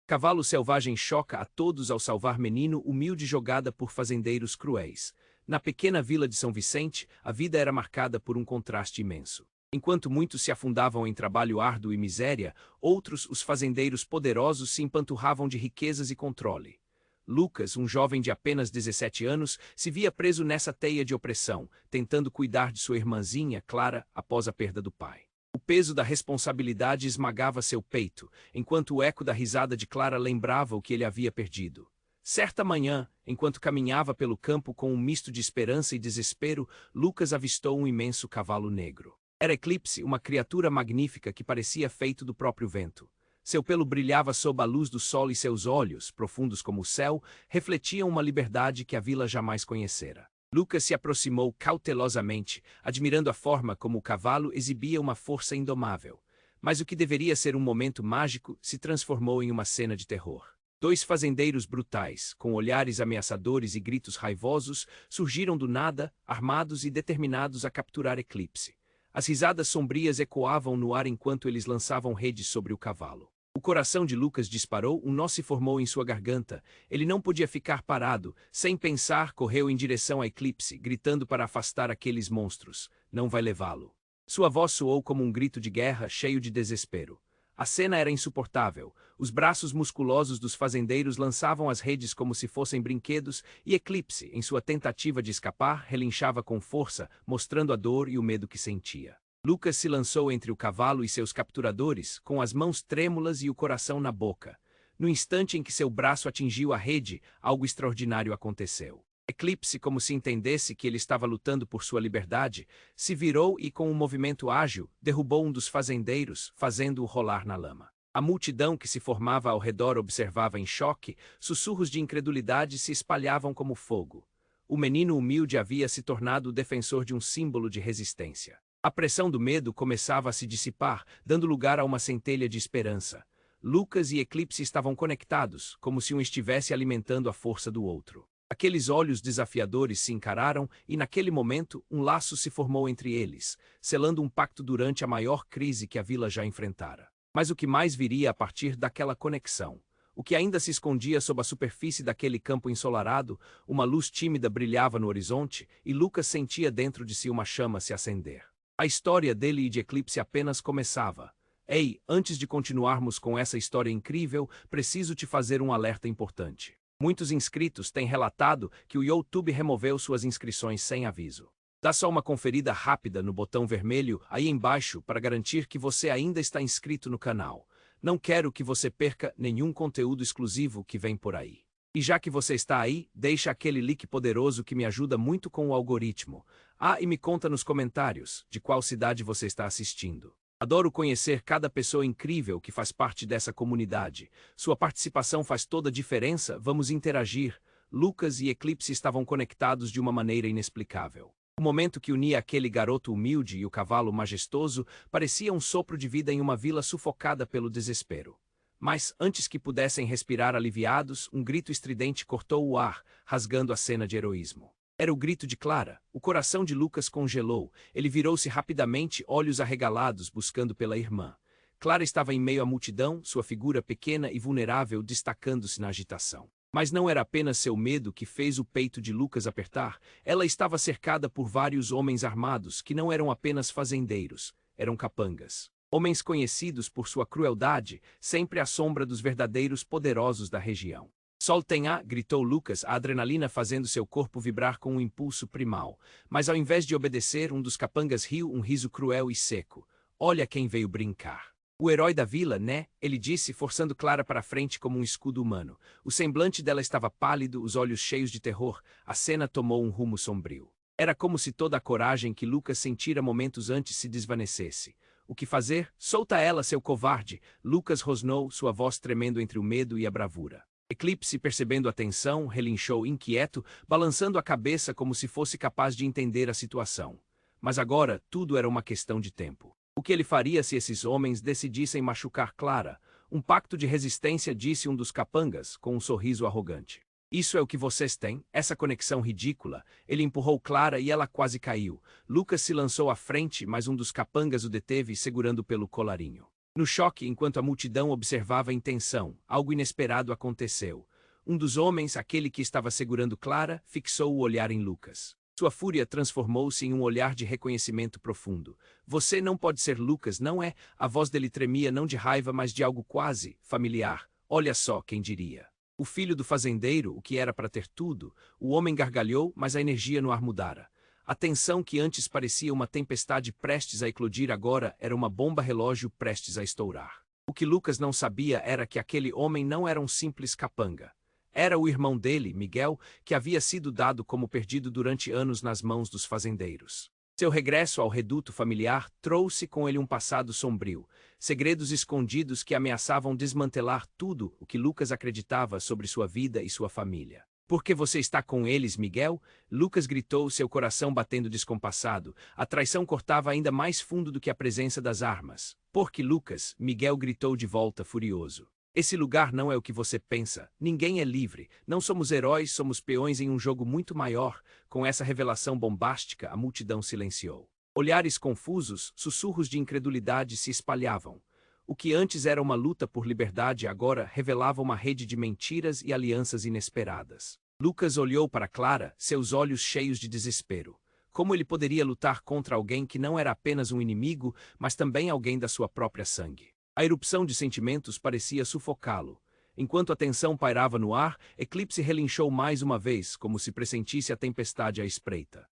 Cavalo selvagem choca a todos ao salvar menino humilde jogada por fazendeiros cruéis. Na pequena vila de São Vicente, a vida era marcada por um contraste imenso. Enquanto muitos se afundavam em trabalho árduo e miséria, outros, os fazendeiros poderosos, se empanturravam de riquezas e controle. Lucas, um jovem de apenas 17 anos, se via preso nessa teia de opressão, tentando cuidar de sua irmãzinha, Clara, após a perda do pai. O peso da responsabilidade esmagava seu peito, enquanto o eco da risada de Clara lembrava o que ele havia perdido. Certa manhã, enquanto caminhava pelo campo com um misto de esperança e desespero, Lucas avistou um imenso cavalo negro. Era Eclipse, uma criatura magnífica que parecia feito do próprio vento. Seu pelo brilhava sob a luz do sol e seus olhos, profundos como o céu, refletiam uma liberdade que a vila jamais conhecera. Lucas se aproximou cautelosamente, admirando a forma como o cavalo exibia uma força indomável. Mas o que deveria ser um momento mágico se transformou em uma cena de terror. Dois fazendeiros brutais, com olhares ameaçadores e gritos raivosos, surgiram do nada, armados e determinados a capturar Eclipse. As risadas sombrias ecoavam no ar enquanto eles lançavam redes sobre o cavalo. O coração de Lucas disparou, um nó se formou em sua garganta. Ele não podia ficar parado. Sem pensar, correu em direção a Eclipse, gritando para afastar aqueles monstros. Não vai levá-lo. Sua voz soou como um grito de guerra, cheio de desespero. A cena era insuportável. Os braços musculosos dos fazendeiros lançavam as redes como se fossem brinquedos, e Eclipse, em sua tentativa de escapar, relinchava com força, mostrando a dor e o medo que sentia. Lucas se lançou entre o cavalo e seus capturadores, com as mãos trêmulas e o coração na boca. No instante em que seu braço atingiu a rede, algo extraordinário aconteceu. Eclipse, como se entendesse que ele estava lutando por sua liberdade, se virou e, com um movimento ágil, derrubou um dos fazendeiros, fazendo-o rolar na lama. A multidão que se formava ao redor observava em choque, sussurros de incredulidade se espalhavam como fogo. O menino humilde havia se tornado o defensor de um símbolo de resistência. A pressão do medo começava a se dissipar, dando lugar a uma centelha de esperança. Lucas e Eclipse estavam conectados, como se um estivesse alimentando a força do outro. Aqueles olhos desafiadores se encararam e, naquele momento, um laço se formou entre eles, selando um pacto durante a maior crise que a vila já enfrentara. Mas o que mais viria a partir daquela conexão? O que ainda se escondia sob a superfície daquele campo ensolarado, uma luz tímida brilhava no horizonte e Lucas sentia dentro de si uma chama se acender. A história dele e de Eclipse apenas começava. Ei, antes de continuarmos com essa história incrível, preciso te fazer um alerta importante. Muitos inscritos têm relatado que o YouTube removeu suas inscrições sem aviso. Dá só uma conferida rápida no botão vermelho aí embaixo para garantir que você ainda está inscrito no canal. Não quero que você perca nenhum conteúdo exclusivo que vem por aí. E já que você está aí, deixa aquele like poderoso que me ajuda muito com o algoritmo. Ah, e me conta nos comentários de qual cidade você está assistindo. Adoro conhecer cada pessoa incrível que faz parte dessa comunidade. Sua participação faz toda a diferença, vamos interagir. Lucas e Eclipse estavam conectados de uma maneira inexplicável. O momento que unia aquele garoto humilde e o cavalo majestoso parecia um sopro de vida em uma vila sufocada pelo desespero. Mas, antes que pudessem respirar aliviados, um grito estridente cortou o ar, rasgando a cena de heroísmo. Era o grito de Clara. O coração de Lucas congelou. Ele virou-se rapidamente, olhos arregalados, buscando pela irmã. Clara estava em meio à multidão, sua figura pequena e vulnerável destacando-se na agitação. Mas não era apenas seu medo que fez o peito de Lucas apertar. Ela estava cercada por vários homens armados, que não eram apenas fazendeiros, eram capangas. Homens conhecidos por sua crueldade, sempre à sombra dos verdadeiros poderosos da região. Soltem-a, gritou Lucas, a adrenalina fazendo seu corpo vibrar com um impulso primal. Mas ao invés de obedecer, um dos capangas riu um riso cruel e seco. Olha quem veio brincar. O herói da vila, né? Ele disse, forçando Clara para frente como um escudo humano. O semblante dela estava pálido, os olhos cheios de terror. A cena tomou um rumo sombrio. Era como se toda a coragem que Lucas sentira momentos antes se desvanecesse. O que fazer? Solta ela, seu covarde! Lucas rosnou, sua voz tremendo entre o medo e a bravura. Eclipse, percebendo a tensão, relinchou inquieto, balançando a cabeça como se fosse capaz de entender a situação. Mas agora, tudo era uma questão de tempo. O que ele faria se esses homens decidissem machucar Clara? Um pacto de resistência, disse um dos capangas, com um sorriso arrogante. Isso é o que vocês têm? Essa conexão ridícula. Ele empurrou Clara e ela quase caiu. Lucas se lançou à frente, mas um dos capangas o deteve, segurando pelo colarinho. No choque, enquanto a multidão observava em tensão, algo inesperado aconteceu. Um dos homens, aquele que estava segurando Clara, fixou o olhar em Lucas. Sua fúria transformou-se em um olhar de reconhecimento profundo. Você não pode ser Lucas, não é? A voz dele tremia não de raiva, mas de algo quase familiar. Olha só, quem diria. O filho do fazendeiro, o que era para ter tudo, o homem gargalhou, mas a energia no ar mudara. A tensão que antes parecia uma tempestade prestes a eclodir agora era uma bomba-relógio prestes a estourar. O que Lucas não sabia era que aquele homem não era um simples capanga. Era o irmão dele, Miguel, que havia sido dado como perdido durante anos nas mãos dos fazendeiros. Seu regresso ao reduto familiar trouxe com ele um passado sombrio, segredos escondidos que ameaçavam desmantelar tudo o que Lucas acreditava sobre sua vida e sua família. Por que você está com eles, Miguel? Lucas gritou, seu coração batendo descompassado. A traição cortava ainda mais fundo do que a presença das armas. Por que Lucas? Miguel gritou de volta, furioso. Esse lugar não é o que você pensa. Ninguém é livre. Não somos heróis, somos peões em um jogo muito maior. Com essa revelação bombástica, a multidão silenciou. Olhares confusos, sussurros de incredulidade se espalhavam. O que antes era uma luta por liberdade agora revelava uma rede de mentiras e alianças inesperadas. Lucas olhou para Clara, seus olhos cheios de desespero. Como ele poderia lutar contra alguém que não era apenas um inimigo, mas também alguém da sua própria sangue? A erupção de sentimentos parecia sufocá-lo. Enquanto a tensão pairava no ar, Eclipse relinchou mais uma vez, como se pressentisse a tempestade à espreita.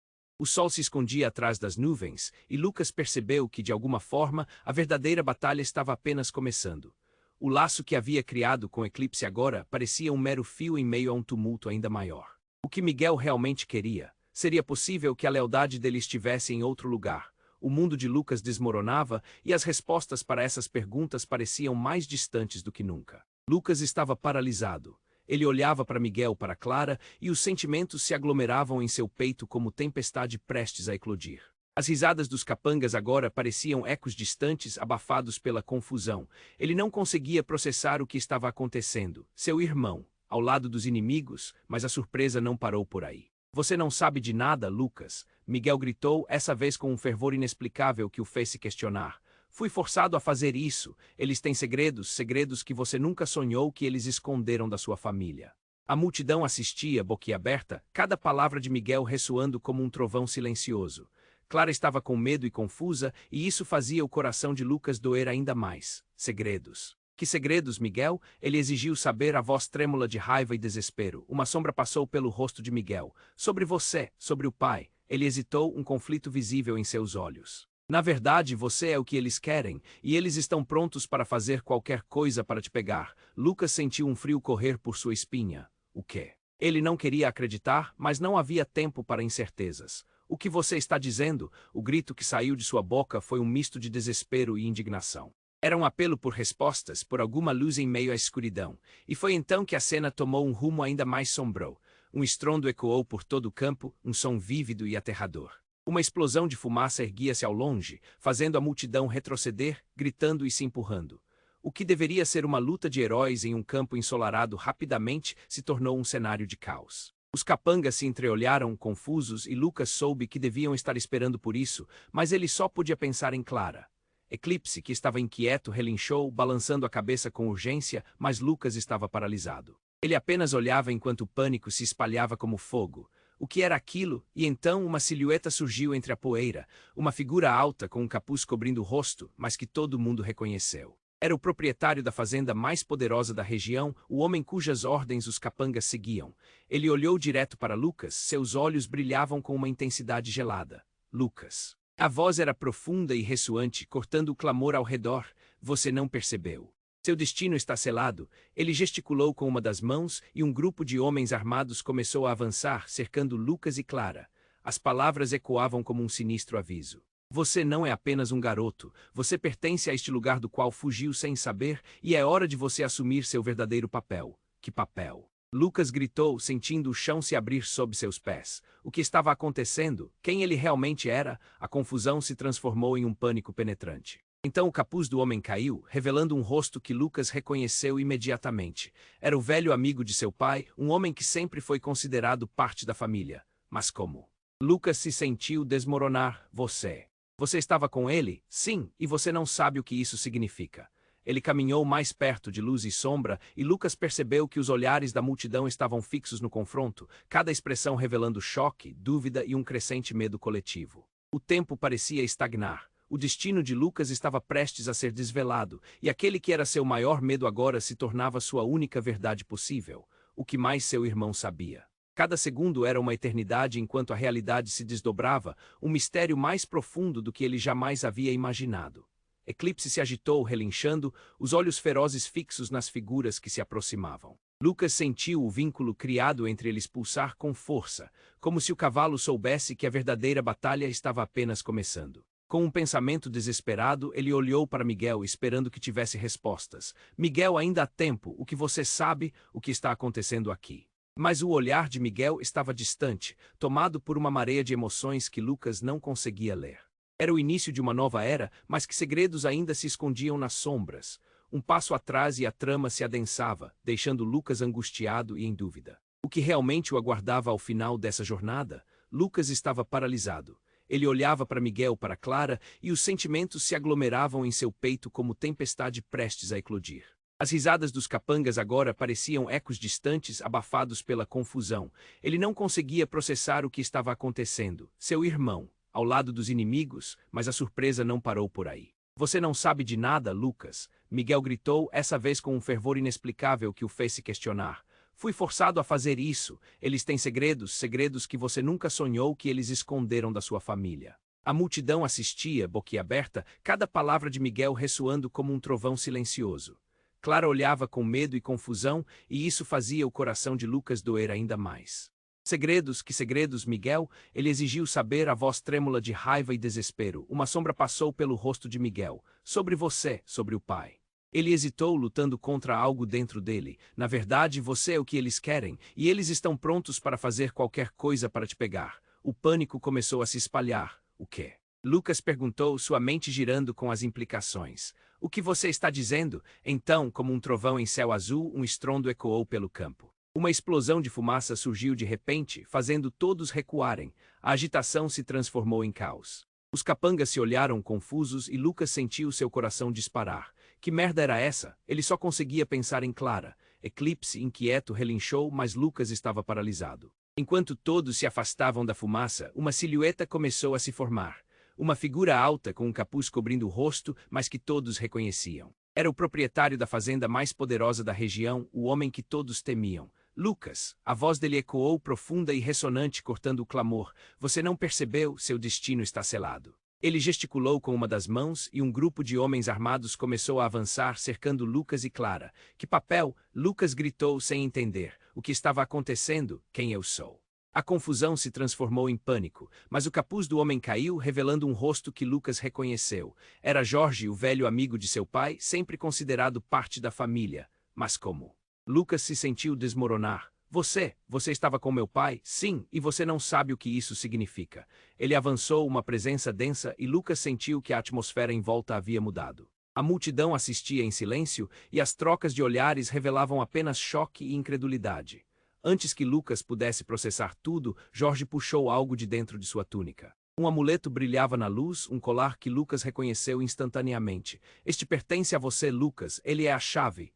O sol se escondia atrás das nuvens, e Lucas percebeu que, de alguma forma, a verdadeira batalha estava apenas começando. O laço que havia criado com Eclipse agora parecia um mero fio em meio a um tumulto ainda maior. O que Miguel realmente queria? Seria possível que a lealdade dele estivesse em outro lugar? O mundo de Lucas desmoronava, e as respostas para essas perguntas pareciam mais distantes do que nunca. Lucas estava paralisado. Ele olhava para Miguel, para Clara, e os sentimentos se aglomeravam em seu peito como tempestade prestes a eclodir. As risadas dos capangas agora pareciam ecos distantes, abafados pela confusão. Ele não conseguia processar o que estava acontecendo. Seu irmão, ao lado dos inimigos, mas a surpresa não parou por aí. Você não sabe de nada, Lucas, Miguel gritou, essa vez com um fervor inexplicável que o fez se questionar. Fui forçado a fazer isso. Eles têm segredos, segredos que você nunca sonhou que eles esconderam da sua família. A multidão assistia, boquiaberta, cada palavra de Miguel ressoando como um trovão silencioso. Clara estava com medo e confusa, e isso fazia o coração de Lucas doer ainda mais. Segredos. Que segredos, Miguel? Ele exigiu saber, a voz trêmula de raiva e desespero. Uma sombra passou pelo rosto de Miguel. Sobre você, sobre o pai. Ele hesitou, um conflito visível em seus olhos. Na verdade, você é o que eles querem, e eles estão prontos para fazer qualquer coisa para te pegar. Lucas sentiu um frio correr por sua espinha. O quê? Ele não queria acreditar, mas não havia tempo para incertezas. O que você está dizendo? O grito que saiu de sua boca foi um misto de desespero e indignação. Era um apelo por respostas, por alguma luz em meio à escuridão. E foi então que a cena tomou um rumo ainda mais sombrio. Um estrondo ecoou por todo o campo, um som vívido e aterrador. Uma explosão de fumaça erguia-se ao longe, fazendo a multidão retroceder, gritando e se empurrando. O que deveria ser uma luta de heróis em um campo ensolarado rapidamente se tornou um cenário de caos. Os capangas se entreolharam, confusos, e Lucas soube que deviam estar esperando por isso, mas ele só podia pensar em Clara. Eclipse, que estava inquieto, relinchou, balançando a cabeça com urgência, mas Lucas estava paralisado. Ele apenas olhava enquanto o pânico se espalhava como fogo. O que era aquilo? E então uma silhueta surgiu entre a poeira, uma figura alta com um capuz cobrindo o rosto, mas que todo mundo reconheceu. Era o proprietário da fazenda mais poderosa da região, o homem cujas ordens os capangas seguiam. Ele olhou direto para Lucas, seus olhos brilhavam com uma intensidade gelada. Lucas. A voz era profunda e ressoante, cortando o clamor ao redor. Você não percebeu. Seu destino está selado. Ele gesticulou com uma das mãos e um grupo de homens armados começou a avançar, cercando Lucas e Clara. As palavras ecoavam como um sinistro aviso. Você não é apenas um garoto. Você pertence a este lugar do qual fugiu sem saber, e é hora de você assumir seu verdadeiro papel. Que papel? Lucas gritou, sentindo o chão se abrir sob seus pés. O que estava acontecendo? Quem ele realmente era? A confusão se transformou em um pânico penetrante. Então o capuz do homem caiu, revelando um rosto que Lucas reconheceu imediatamente. Era o velho amigo de seu pai, um homem que sempre foi considerado parte da família. Mas como? Lucas se sentiu desmoronar. Você estava com ele? Sim, e você não sabe o que isso significa. Ele caminhou mais perto de luz e sombra, e Lucas percebeu que os olhares da multidão estavam fixos no confronto, cada expressão revelando choque, dúvida e um crescente medo coletivo. O tempo parecia estagnar. O destino de Lucas estava prestes a ser desvelado, e aquele que era seu maior medo agora se tornava sua única verdade possível, o que mais seu irmão sabia. Cada segundo era uma eternidade enquanto a realidade se desdobrava, um mistério mais profundo do que ele jamais havia imaginado. Eclipse se agitou, relinchando, os olhos ferozes fixos nas figuras que se aproximavam. Lucas sentiu o vínculo criado entre eles pulsar com força, como se o cavalo soubesse que a verdadeira batalha estava apenas começando. Com um pensamento desesperado, ele olhou para Miguel esperando que tivesse respostas. Miguel, ainda há tempo, o que você sabe, o que está acontecendo aqui. Mas o olhar de Miguel estava distante, tomado por uma mareia de emoções que Lucas não conseguia ler. Era o início de uma nova era, mas que segredos ainda se escondiam nas sombras. Um passo atrás e a trama se adensava, deixando Lucas angustiado e em dúvida. O que realmente o aguardava ao final dessa jornada? Lucas estava paralisado. Ele olhava para Miguel, para Clara, e os sentimentos se aglomeravam em seu peito como tempestade prestes a eclodir. As risadas dos capangas agora pareciam ecos distantes, abafados pela confusão. Ele não conseguia processar o que estava acontecendo. Seu irmão, ao lado dos inimigos, mas a surpresa não parou por aí. Você não sabe de nada, Lucas, Miguel gritou, essa vez com um fervor inexplicável que o fez se questionar. Fui forçado a fazer isso. Eles têm segredos, segredos que você nunca sonhou que eles esconderam da sua família. A multidão assistia, boquiaberta, cada palavra de Miguel ressoando como um trovão silencioso. Clara olhava com medo e confusão, e isso fazia o coração de Lucas doer ainda mais. Segredos, que segredos, Miguel? Ele exigiu saber, a voz trêmula de raiva e desespero. Uma sombra passou pelo rosto de Miguel. Sobre você, sobre o pai. Ele hesitou, lutando contra algo dentro dele. Na verdade, você é o que eles querem, e eles estão prontos para fazer qualquer coisa para te pegar. O pânico começou a se espalhar. O quê? Lucas perguntou, sua mente girando com as implicações. O que você está dizendo? Então, como um trovão em céu azul, um estrondo ecoou pelo campo. Uma explosão de fumaça surgiu de repente, fazendo todos recuarem. A agitação se transformou em caos. Os capangas se olharam confusos e Lucas sentiu seu coração disparar. Que merda era essa? Ele só conseguia pensar em Clara. Eclipse, inquieto, relinchou, mas Lucas estava paralisado. Enquanto todos se afastavam da fumaça, uma silhueta começou a se formar. Uma figura alta com um capuz cobrindo o rosto, mas que todos reconheciam. Era o proprietário da fazenda mais poderosa da região, o homem que todos temiam. Lucas, a voz dele ecoou profunda e ressonante, cortando o clamor. Você não percebeu? Seu destino está selado. Ele gesticulou com uma das mãos e um grupo de homens armados começou a avançar, cercando Lucas e Clara. Que papel? Lucas gritou sem entender. O que estava acontecendo? Quem eu sou? A confusão se transformou em pânico, mas o capuz do homem caiu, revelando um rosto que Lucas reconheceu. Era Jorge, o velho amigo de seu pai, sempre considerado parte da família. Mas como? Lucas se sentiu desmoronar. Você estava com meu pai? Sim, e você não sabe o que isso significa. Ele avançou, uma presença densa, e Lucas sentiu que a atmosfera em volta havia mudado. A multidão assistia em silêncio, e as trocas de olhares revelavam apenas choque e incredulidade. Antes que Lucas pudesse processar tudo, Jorge puxou algo de dentro de sua túnica. Um amuleto brilhava na luz, um colar que Lucas reconheceu instantaneamente. Este pertence a você, Lucas, ele é a chave.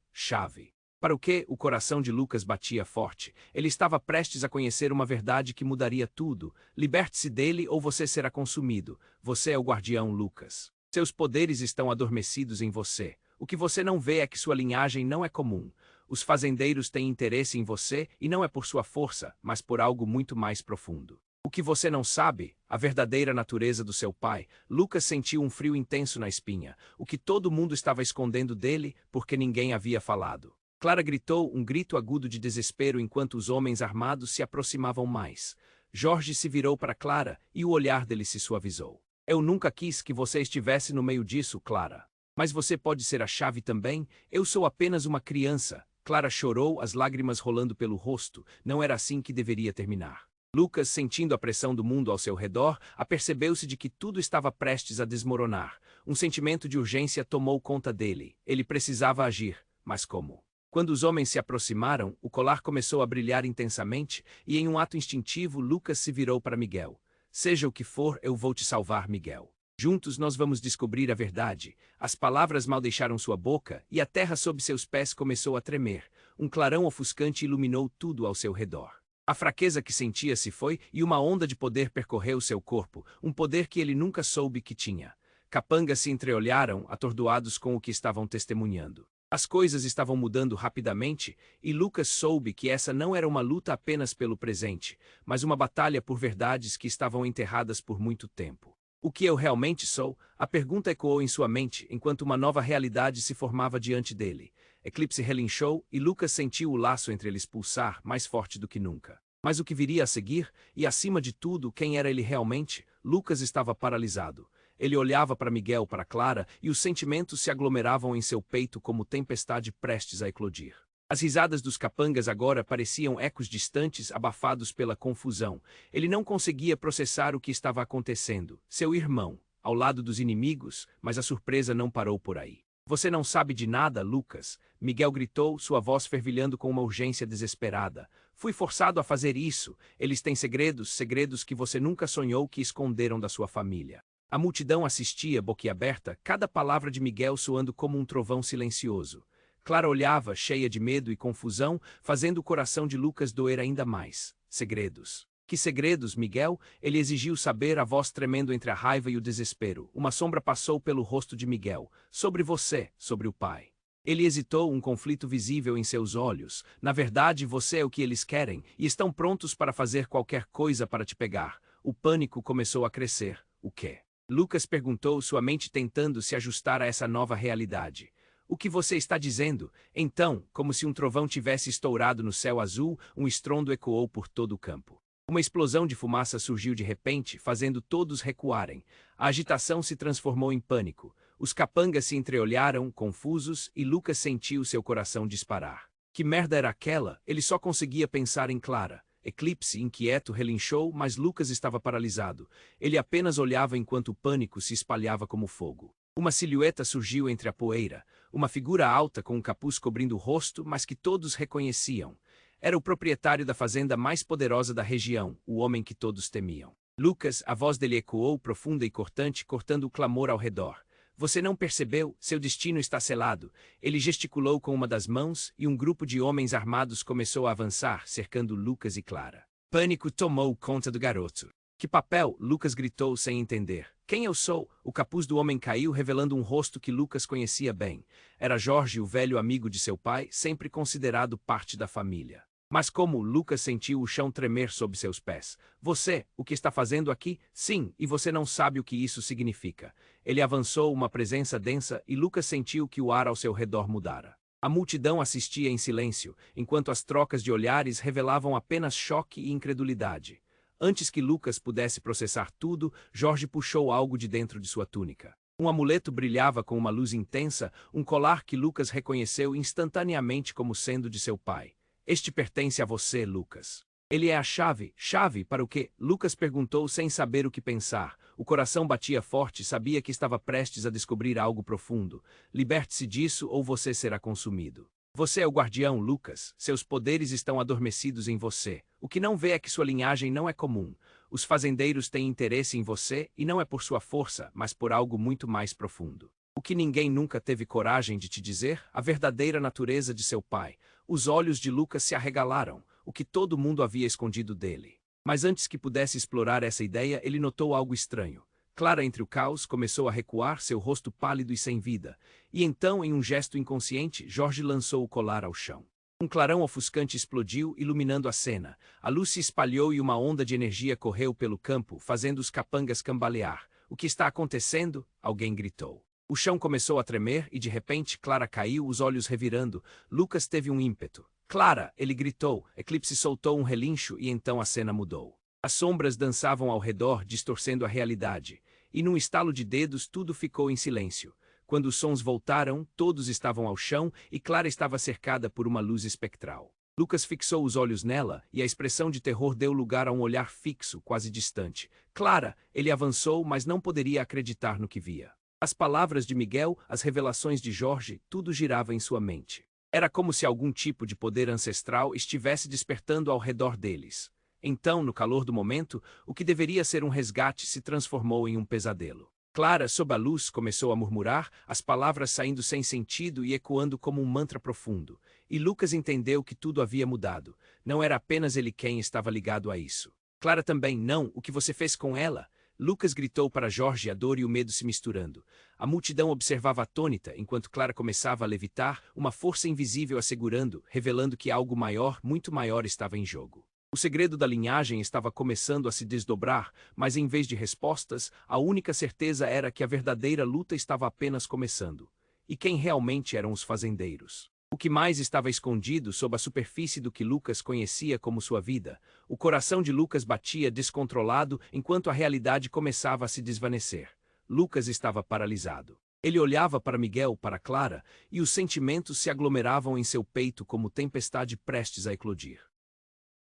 Para o quê? O coração de Lucas batia forte. Ele estava prestes a conhecer uma verdade que mudaria tudo. Liberte-se dele ou você será consumido. Você é o guardião, Lucas. Seus poderes estão adormecidos em você. O que você não vê é que sua linhagem não é comum. Os fazendeiros têm interesse em você e não é por sua força, mas por algo muito mais profundo. O que você não sabe, a verdadeira natureza do seu pai. Lucas sentiu um frio intenso na espinha. O que todo mundo estava escondendo dele, porque ninguém havia falado. Clara gritou, um grito agudo de desespero enquanto os homens armados se aproximavam mais. Jorge se virou para Clara e o olhar dele se suavizou. Eu nunca quis que você estivesse no meio disso, Clara. Mas você pode ser a chave também? Eu sou apenas uma criança. Clara chorou, as lágrimas rolando pelo rosto. Não era assim que deveria terminar. Lucas, sentindo a pressão do mundo ao seu redor, apercebeu-se de que tudo estava prestes a desmoronar. Um sentimento de urgência tomou conta dele. Ele precisava agir. Mas como? Quando os homens se aproximaram, o colar começou a brilhar intensamente e, em um ato instintivo, Lucas se virou para Miguel. Seja o que for, eu vou te salvar, Miguel. Juntos nós vamos descobrir a verdade. As palavras mal deixaram sua boca, e a terra sob seus pés começou a tremer. Um clarão ofuscante iluminou tudo ao seu redor. A fraqueza que sentia se foi, e uma onda de poder percorreu seu corpo, um poder que ele nunca soube que tinha. Capangas se entreolharam, atordoados com o que estavam testemunhando. As coisas estavam mudando rapidamente, e Lucas soube que essa não era uma luta apenas pelo presente, mas uma batalha por verdades que estavam enterradas por muito tempo. O que eu realmente sou? A pergunta ecoou em sua mente enquanto uma nova realidade se formava diante dele. Eclipse relinchou e Lucas sentiu o laço entre eles pulsar mais forte do que nunca. Mas o que viria a seguir, e acima de tudo, quem era ele realmente? Lucas estava paralisado. Ele olhava para Miguel, para Clara, e os sentimentos se aglomeravam em seu peito como tempestade prestes a eclodir. As risadas dos capangas agora pareciam ecos distantes, abafados pela confusão. Ele não conseguia processar o que estava acontecendo. Seu irmão, ao lado dos inimigos, mas a surpresa não parou por aí. Você não sabe de nada, Lucas, Miguel gritou, sua voz fervilhando com uma urgência desesperada. Fui forçado a fazer isso. Eles têm segredos, segredos que você nunca sonhou que esconderam da sua família. A multidão assistia, boquiaberta, cada palavra de Miguel soando como um trovão silencioso. Clara olhava, cheia de medo e confusão, fazendo o coração de Lucas doer ainda mais. Segredos. Que segredos, Miguel? Ele exigiu saber, a voz tremendo entre a raiva e o desespero. Uma sombra passou pelo rosto de Miguel. Sobre você, sobre o pai. Ele hesitou, um conflito visível em seus olhos. Na verdade, você é o que eles querem, e estão prontos para fazer qualquer coisa para te pegar. O pânico começou a crescer. O quê? Lucas perguntou, sua mente tentando se ajustar a essa nova realidade. O que você está dizendo? Então, como se um trovão tivesse estourado no céu azul, um estrondo ecoou por todo o campo. Uma explosão de fumaça surgiu de repente, fazendo todos recuarem. A agitação se transformou em pânico. Os capangas se entreolharam, confusos, e Lucas sentiu seu coração disparar. Que merda era aquela? Ele só conseguia pensar em Clara. Eclipse, inquieto, relinchou, mas Lucas estava paralisado. Ele apenas olhava enquanto o pânico se espalhava como fogo. Uma silhueta surgiu entre a poeira, uma figura alta com um capuz cobrindo o rosto, mas que todos reconheciam. Era o proprietário da fazenda mais poderosa da região, o homem que todos temiam. Lucas, a voz dele ecoou, profunda e cortante, cortando o clamor ao redor. Você não percebeu? Seu destino está selado. Ele gesticulou com uma das mãos, e um grupo de homens armados começou a avançar, cercando Lucas e Clara. Pânico tomou conta do garoto. Que papel? Lucas gritou sem entender. Quem eu sou? O capuz do homem caiu, revelando um rosto que Lucas conhecia bem. Era Jorge, o velho amigo de seu pai, sempre considerado parte da família. Mas como Lucas sentiu o chão tremer sob seus pés. Você, o que está fazendo aqui? Sim, e você não sabe o que isso significa. Ele avançou, uma presença densa, e Lucas sentiu que o ar ao seu redor mudara. A multidão assistia em silêncio, enquanto as trocas de olhares revelavam apenas choque e incredulidade. Antes que Lucas pudesse processar tudo, Jorge puxou algo de dentro de sua túnica. Um amuleto brilhava com uma luz intensa, um colar que Lucas reconheceu instantaneamente como sendo de seu pai. Este pertence a você, Lucas. Ele é a chave. Chave para o quê? Lucas perguntou sem saber o que pensar. O coração batia forte, sabia que estava prestes a descobrir algo profundo. Liberte-se disso ou você será consumido. Você é o guardião, Lucas. Seus poderes estão adormecidos em você. O que não vê é que sua linhagem não é comum. Os fazendeiros têm interesse em você, e não é por sua força, mas por algo muito mais profundo. O que ninguém nunca teve coragem de te dizer, a verdadeira natureza de seu pai. Os olhos de Lucas se arregalaram, o que todo mundo havia escondido dele. Mas antes que pudesse explorar essa ideia, ele notou algo estranho. Clara, entre o caos, começou a recuar, seu rosto pálido e sem vida. E então, em um gesto inconsciente, Jorge lançou o colar ao chão. Um clarão ofuscante explodiu, iluminando a cena. A luz se espalhou e uma onda de energia correu pelo campo, fazendo os capangas cambalear. O que está acontecendo? Alguém gritou. O chão começou a tremer e, de repente, Clara caiu, os olhos revirando. Lucas teve um ímpeto. Clara! Ele gritou. Eclipse soltou um relincho e então a cena mudou. As sombras dançavam ao redor, distorcendo a realidade. E num estalo de dedos, tudo ficou em silêncio. Quando os sons voltaram, todos estavam ao chão e Clara estava cercada por uma luz espectral. Lucas fixou os olhos nela e a expressão de terror deu lugar a um olhar fixo, quase distante. Clara! Ele avançou, mas não poderia acreditar no que via. As palavras de Miguel, as revelações de Jorge, tudo girava em sua mente. Era como se algum tipo de poder ancestral estivesse despertando ao redor deles. Então, no calor do momento, o que deveria ser um resgate se transformou em um pesadelo. Clara, sob a luz, começou a murmurar, as palavras saindo sem sentido e ecoando como um mantra profundo. E Lucas entendeu que tudo havia mudado. Não era apenas ele quem estava ligado a isso. Clara também, não, o que você fez com ela? Lucas gritou para Jorge, a dor e o medo se misturando. A multidão observava atônita, enquanto Clara começava a levitar, uma força invisível a segurando, revelando que algo maior, muito maior, estava em jogo. O segredo da linhagem estava começando a se desdobrar, mas em vez de respostas, a única certeza era que a verdadeira luta estava apenas começando. E quem realmente eram os fazendeiros? O que mais estava escondido sob a superfície do que Lucas conhecia como sua vida? O coração de Lucas batia descontrolado enquanto a realidade começava a se desvanecer. Lucas estava paralisado. Ele olhava para Miguel, para Clara, e os sentimentos se aglomeravam em seu peito como tempestade prestes a eclodir.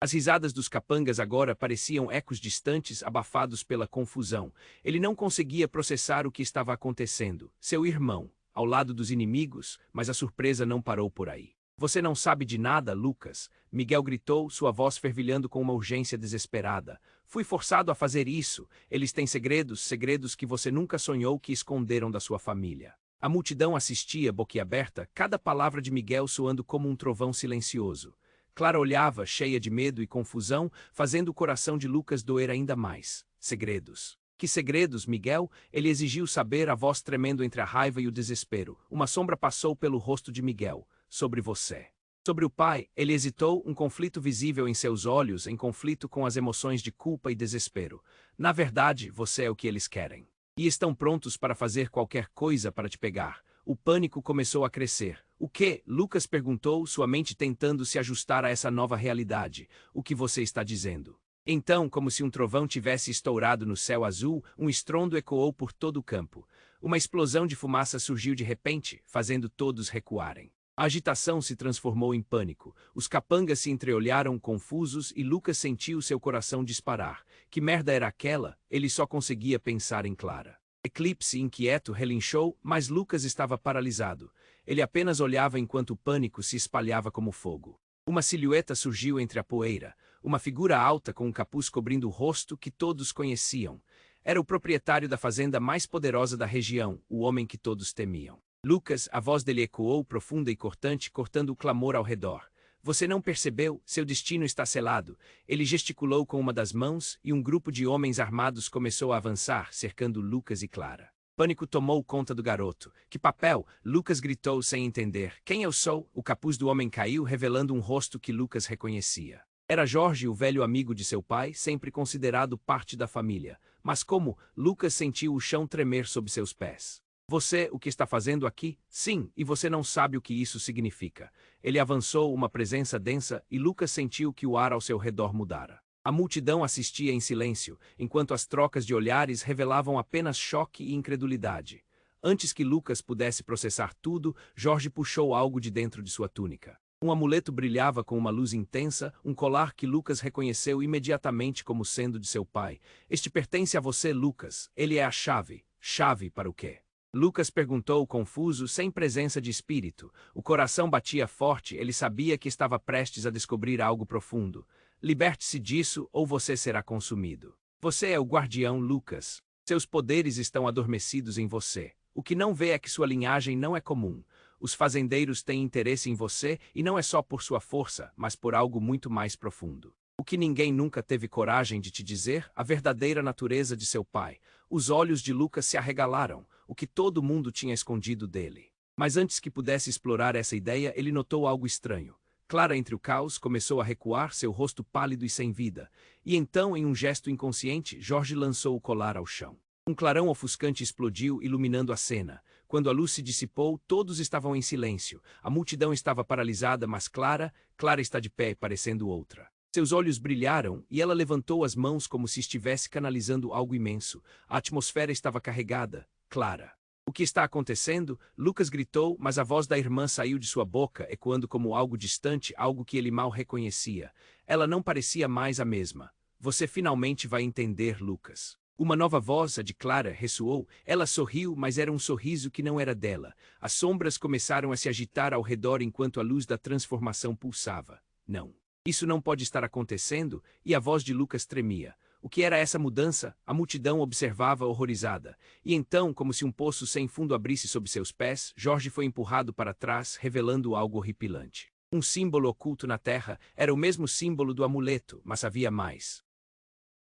As risadas dos capangas agora pareciam ecos distantes, abafados pela confusão. Ele não conseguia processar o que estava acontecendo. Seu irmão, ao lado dos inimigos, mas a surpresa não parou por aí. Você não sabe de nada, Lucas, Miguel gritou, sua voz fervilhando com uma urgência desesperada. Fui forçado a fazer isso. Eles têm segredos, segredos que você nunca sonhou que esconderam da sua família. A multidão assistia, boquiaberta, cada palavra de Miguel soando como um trovão silencioso. Clara olhava, cheia de medo e confusão, fazendo o coração de Lucas doer ainda mais. Segredos. Que segredos, Miguel? Ele exigiu saber, a voz tremendo entre a raiva e o desespero. Uma sombra passou pelo rosto de Miguel. Sobre você. Sobre o pai, ele hesitou, um conflito visível em seus olhos, em conflito com as emoções de culpa e desespero. Na verdade, você é o que eles querem. E estão prontos para fazer qualquer coisa para te pegar. O pânico começou a crescer. O que? Lucas perguntou, sua mente tentando se ajustar a essa nova realidade. O que você está dizendo? Então, como se um trovão tivesse estourado no céu azul, um estrondo ecoou por todo o campo. Uma explosão de fumaça surgiu de repente, fazendo todos recuarem. A agitação se transformou em pânico. Os capangas se entreolharam confusos e Lucas sentiu seu coração disparar. Que merda era aquela? Ele só conseguia pensar em Clara. Eclipse inquieto relinchou, mas Lucas estava paralisado. Ele apenas olhava enquanto o pânico se espalhava como fogo. Uma silhueta surgiu entre a poeira. Uma figura alta com um capuz cobrindo o rosto que todos conheciam. Era o proprietário da fazenda mais poderosa da região, o homem que todos temiam. Lucas, a voz dele ecoou profunda e cortante, cortando o clamor ao redor. Você não percebeu? Seu destino está selado. Ele gesticulou com uma das mãos e um grupo de homens armados começou a avançar, cercando Lucas e Clara. Pânico tomou conta do garoto. Que papel? Lucas gritou sem entender. Quem eu sou? O capuz do homem caiu, revelando um rosto que Lucas reconhecia. Era Jorge, o velho amigo de seu pai, sempre considerado parte da família. Mas como? Lucas sentiu o chão tremer sob seus pés. Você, o que está fazendo aqui? Sim, e você não sabe o que isso significa. Ele avançou, uma presença densa, e Lucas sentiu que o ar ao seu redor mudara. A multidão assistia em silêncio, enquanto as trocas de olhares revelavam apenas choque e incredulidade. Antes que Lucas pudesse processar tudo, Jorge puxou algo de dentro de sua túnica. Um amuleto brilhava com uma luz intensa, um colar que Lucas reconheceu imediatamente como sendo de seu pai. Este pertence a você, Lucas. Ele é a chave. Chave para o quê? Lucas perguntou confuso, sem presença de espírito. O coração batia forte, ele sabia que estava prestes a descobrir algo profundo. Liberte-se disso ou você será consumido. Você é o guardião, Lucas. Seus poderes estão adormecidos em você. O que não vê é que sua linhagem não é comum. Os fazendeiros têm interesse em você e não é só por sua força, mas por algo muito mais profundo. O que ninguém nunca teve coragem de te dizer, a verdadeira natureza de seu pai. Os olhos de Lucas se arregalaram, o que todo mundo tinha escondido dele. Mas antes que pudesse explorar essa ideia, ele notou algo estranho. Clara, entre o caos, começou a recuar, seu rosto pálido e sem vida. E então, em um gesto inconsciente, Jorge lançou o colar ao chão. Um clarão ofuscante explodiu, iluminando a cena. Quando a luz se dissipou, todos estavam em silêncio. A multidão estava paralisada, mas Clara está de pé, parecendo outra. Seus olhos brilharam e ela levantou as mãos como se estivesse canalizando algo imenso. A atmosfera estava carregada. Clara. O que está acontecendo? Lucas gritou, mas a voz da irmã saiu de sua boca, ecoando como algo distante, algo que ele mal reconhecia. Ela não parecia mais a mesma. Você finalmente vai entender, Lucas. Uma nova voz, a de Clara, ressoou. Ela sorriu, mas era um sorriso que não era dela. As sombras começaram a se agitar ao redor enquanto a luz da transformação pulsava. Não. Isso não pode estar acontecendo, e a voz de Lucas tremia. O que era essa mudança? A multidão observava horrorizada. E então, como se um poço sem fundo abrisse sob seus pés, Jorge foi empurrado para trás, revelando algo horripilante. Um símbolo oculto na terra era o mesmo símbolo do amuleto, mas havia mais.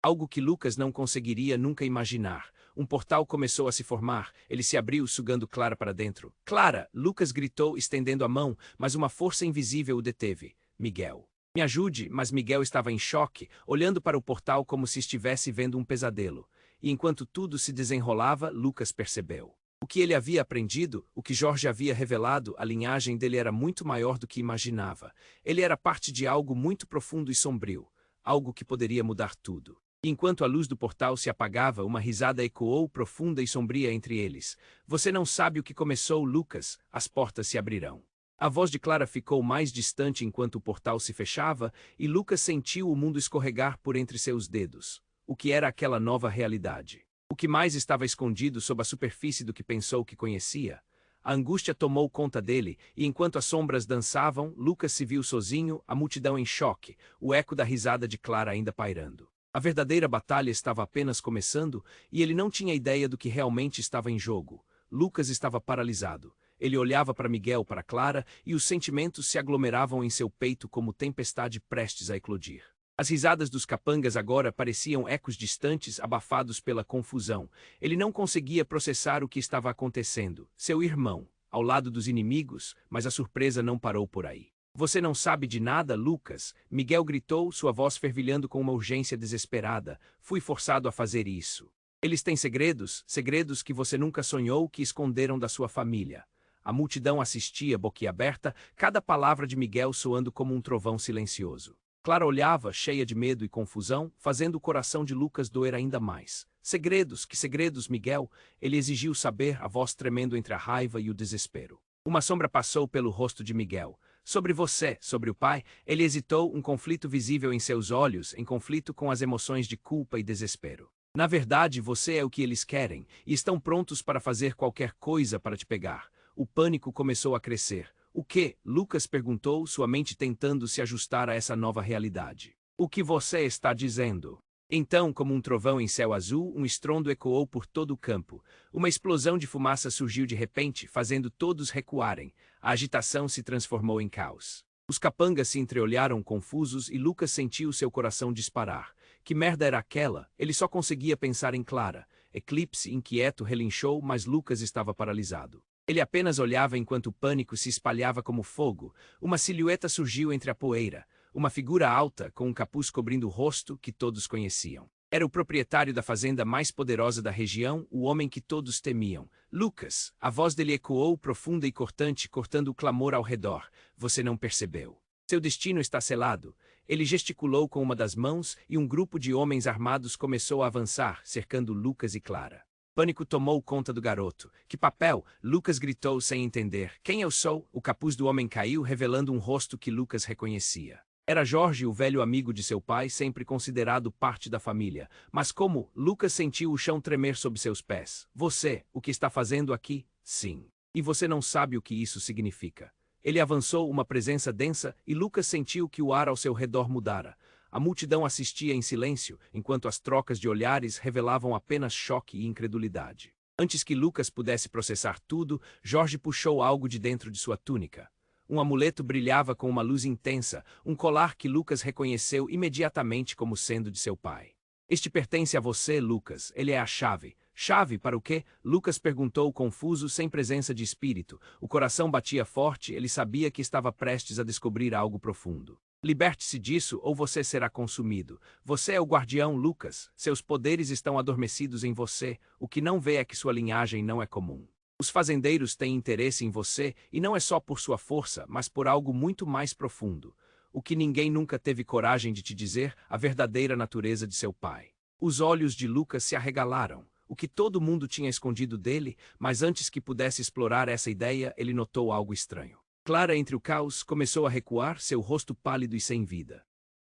Algo que Lucas não conseguiria nunca imaginar. Um portal começou a se formar, ele se abriu, sugando Clara para dentro. Clara! Lucas gritou, estendendo a mão, mas uma força invisível o deteve. Miguel. Me ajude, mas Miguel estava em choque, olhando para o portal como se estivesse vendo um pesadelo. E enquanto tudo se desenrolava, Lucas percebeu. O que ele havia aprendido, o que Jorge havia revelado, a linhagem dele era muito maior do que imaginava. Ele era parte de algo muito profundo e sombrio, algo que poderia mudar tudo. E enquanto a luz do portal se apagava, uma risada ecoou profunda e sombria entre eles. Você não sabe o que começou, Lucas, as portas se abrirão. A voz de Clara ficou mais distante enquanto o portal se fechava, e Lucas sentiu o mundo escorregar por entre seus dedos. O que era aquela nova realidade? O que mais estava escondido sob a superfície do que pensou que conhecia? A angústia tomou conta dele, e enquanto as sombras dançavam, Lucas se viu sozinho, a multidão em choque, o eco da risada de Clara ainda pairando. A verdadeira batalha estava apenas começando, e ele não tinha ideia do que realmente estava em jogo. Lucas estava paralisado. Ele olhava para Miguel, para Clara, e os sentimentos se aglomeravam em seu peito como tempestade prestes a eclodir. As risadas dos capangas agora pareciam ecos distantes, abafados pela confusão. Ele não conseguia processar o que estava acontecendo. Seu irmão, ao lado dos inimigos, mas a surpresa não parou por aí. Você não sabe de nada, Lucas? Miguel gritou, sua voz fervilhando com uma urgência desesperada. Fui forçado a fazer isso. Eles têm segredos, segredos que você nunca sonhou que esconderam da sua família. A multidão assistia boquiaberta, cada palavra de Miguel soando como um trovão silencioso. Clara olhava, cheia de medo e confusão, fazendo o coração de Lucas doer ainda mais. Segredos, que segredos, Miguel? Ele exigiu saber, a voz tremendo entre a raiva e o desespero. Uma sombra passou pelo rosto de Miguel. Sobre você, sobre o pai, ele hesitou, um conflito visível em seus olhos, em conflito com as emoções de culpa e desespero. Na verdade, você é o que eles querem, e estão prontos para fazer qualquer coisa para te pegar. O pânico começou a crescer. O que? Lucas perguntou, sua mente tentando se ajustar a essa nova realidade. O que você está dizendo? Então, como um trovão em céu azul, um estrondo ecoou por todo o campo. Uma explosão de fumaça surgiu de repente, fazendo todos recuarem. A agitação se transformou em caos. Os capangas se entreolharam confusos e Lucas sentiu seu coração disparar. Que merda era aquela? Ele só conseguia pensar em Clara. Eclipse, inquieto, relinchou, mas Lucas estava paralisado. Ele apenas olhava enquanto o pânico se espalhava como fogo. Uma silhueta surgiu entre a poeira. Uma figura alta, com um capuz cobrindo o rosto, que todos conheciam. Era o proprietário da fazenda mais poderosa da região, o homem que todos temiam. Lucas! A voz dele ecoou profunda e cortante, cortando o clamor ao redor. Você não percebeu. Seu destino está selado. Ele gesticulou com uma das mãos e um grupo de homens armados começou a avançar, cercando Lucas e Clara. Pânico tomou conta do garoto. Que papel? Lucas gritou sem entender. Quem eu sou? O capuz do homem caiu, revelando um rosto que Lucas reconhecia. Era Jorge, o velho amigo de seu pai, sempre considerado parte da família. Mas como? Lucas sentiu o chão tremer sob seus pés. Você, o que está fazendo aqui? Sim. E você não sabe o que isso significa. Ele avançou, uma presença densa, e Lucas sentiu que o ar ao seu redor mudara. A multidão assistia em silêncio, enquanto as trocas de olhares revelavam apenas choque e incredulidade. Antes que Lucas pudesse processar tudo, Jorge puxou algo de dentro de sua túnica. Um amuleto brilhava com uma luz intensa, um colar que Lucas reconheceu imediatamente como sendo de seu pai. Este pertence a você, Lucas. Ele é a chave. Chave para o quê? Lucas perguntou confuso, sem presença de espírito. O coração batia forte, ele sabia que estava prestes a descobrir algo profundo. Liberte-se disso ou você será consumido. Você é o guardião, Lucas. Seus poderes estão adormecidos em você. O que não vê é que sua linhagem não é comum. Os fazendeiros têm interesse em você, e não é só por sua força, mas por algo muito mais profundo. O que ninguém nunca teve coragem de te dizer, a verdadeira natureza de seu pai. Os olhos de Lucas se arregalaram. O que todo mundo tinha escondido dele, mas antes que pudesse explorar essa ideia, ele notou algo estranho. Clara, entre o caos, começou a recuar, seu rosto pálido e sem vida.